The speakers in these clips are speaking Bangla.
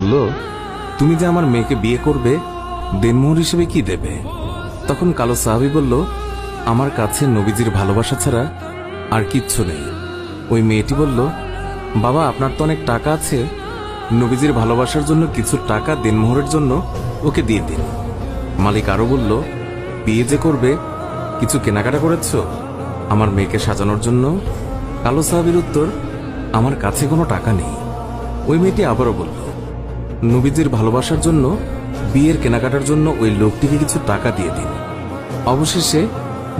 বলল, তুমি যে আমার মেয়েকে বিয়ে করবে, দেনমোহর হিসেবে কি দেবে? তখন কালো সাহাবী বলল, আমার কাছে নবীজির ভালোবাসা ছাড়া আর কিচ্ছু নেই। ওই মেয়েটি বলল, বাবা, আপনার তো অনেক টাকা আছে, নবীজির ভালোবাসার জন্য কিছু টাকা দেনমোহরের জন্য ওকে দিয়ে দিন। মালিক আরো বলল, বিয়ে যে করবে, কিছু কেনাকাটা করেছ আমার মেয়েকে সাজানোর জন্য? কালো সাহাবীর উত্তর, আমার কাছে কোনো টাকা নেই। ওই মেয়েটি আবারও বলল, নবীজির ভালোবাসার জন্য বিয়ের কেনাকাটার জন্য ওই লোকটিকে কিছু টাকা দিয়ে দিন। অবশেষে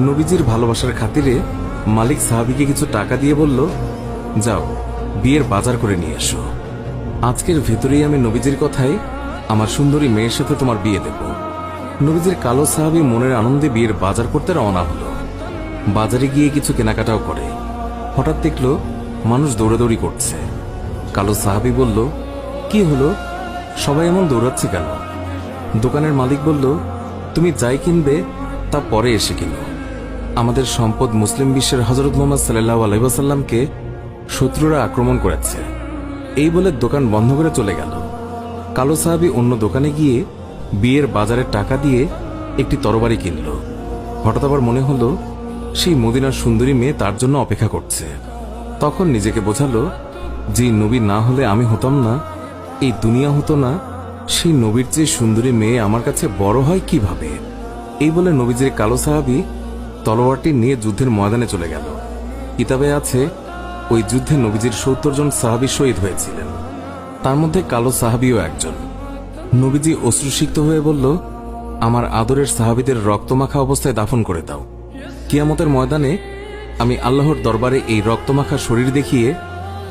নবীজির ভালোবাসার খাতিরে মালিক সাহাবীকে কিছু টাকা দিয়ে বলল, যাও বিয়ের বাজার করে নিয়ে এসো। আজকের ভেতরেই আমি নবীজির কথায় আমার সুন্দরী মেয়ের সাথে তোমার বিয়ে দেব। নবীজির কালো সাহাবী মনের আনন্দে বিয়ের বাজার করতে রওনা হলো। বাজারে গিয়ে কিছু কেনাকাটাও করে। হঠাৎ দেখল মানুষ দৌড়াদৌড়ি করছে। কালো সাহাবী বলল, কি হলো, সবাই এমন দৌড়াচ্ছে কেন? দোকানের মালিক বলল, তুমি যাই কিনবে তা পরে এসে কিনো। আমাদের সম্পদ মুসলিম বিশ্বের হযরত মুহাম্মদ সাল্লাল্লাহু আলাইহি ওয়াসাল্লামকে শত্রুরা আক্রমণ করেছে। এই বলে দোকান বন্ধ করে চলে গেল। কালো সাহাবী অন্য দোকানে গিয়ে বিয়ের বাজারের টাকা দিয়ে একটি তরবারি কিনল। হঠাৎ আবার মনে হলো সেই মদিনার সুন্দরী মেয়ে তার জন্য অপেক্ষা করছে। তখন নিজেকে বোঝালো, যে নবী না হলে আমি হতাম না, এই দুনিয়া হতো না, সেই নবীর চেয়ে সুন্দরী মেয়ে আমার কাছে বড় হয় কিভাবে? এই বলে নবীজির কালো সাহাবী তলোয়ারটি নিয়ে যুদ্ধের ময়দানে চলে গেল। কিতাবে আছে, ওই যুদ্ধে নবীজির ৭০ জন সাহাবী শহীদ হয়েছিলেন, তার মধ্যে কালো সাহাবীও একজন। নবীজি অশ্রুসিক্ত হয়ে বলল, আমার আদরের সাহাবীদের রক্তমাখা অবস্থায় দাফন করে দাও। কিয়ামতের ময়দানে আমি আল্লাহর দরবারে এই রক্তমাখা শরীর দেখিয়ে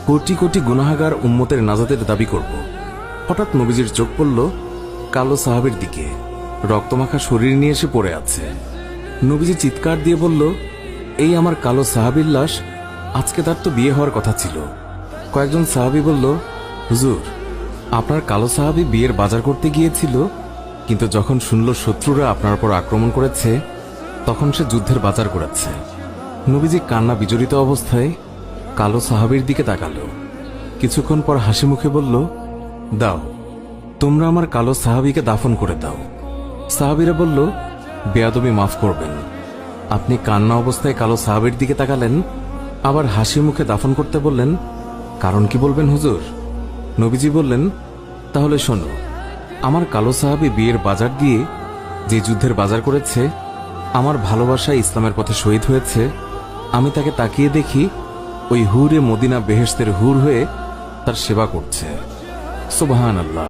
কোটি কোটি গুনাহগার উম্মতের নাজাতের দাবি করব। হঠাৎ নবীজির চোখ পড়ল কালো সাহাবীর দিকে, রক্তমাখা শরীর নিয়ে এসে পড়ে আছে। নবীজি চিৎকার দিয়ে বলল, এই আমার কালো সাহাবীর লাশ, আজকে তার তো বিয়ে হওয়ার কথা ছিল। কয়েকজন সাহাবী বলল, হুজুর, আপনার কালো সাহাবী বিয়ের বাজার করতে গিয়েছিল, কিন্তু যখন শুনল শত্রুরা আপনার উপর আক্রমণ করেছে, তখন সে যুদ্ধের বাজার করেছে। নবীজি কান্না বিজড়িত অবস্থায় কালো সাহাবীর দিকে তাকালো। কিছুক্ষণ পর হাসি মুখে বলল, দাও, তোমরা আমার কালো সাহাবীকে দাফন করে দাও। সাহাবীরা বলল, বেয়াদবি মাফ করবেন, আপনি কান্না অবস্থায় কালো সাহাবীর দিকে তাকালেন, আবার হাসি মুখে দাফন করতে বললেন, কারণ কি বলবেন হুজুর? নবীজি বললেন, তাহলে শোনো, আমার কালো সাহাবী বিয়ের বাজার দিয়ে যে যুদ্ধের বাজার করেছে, আমার ভালোবাসায় ইসলামের পথে শহীদ হয়েছে, আমি তাকে তাকিয়ে দেখি ওই হুরে মদিনা বেহেশতের হুর হয়ে তার সেবা করছে। সুবহানাল্লাহ।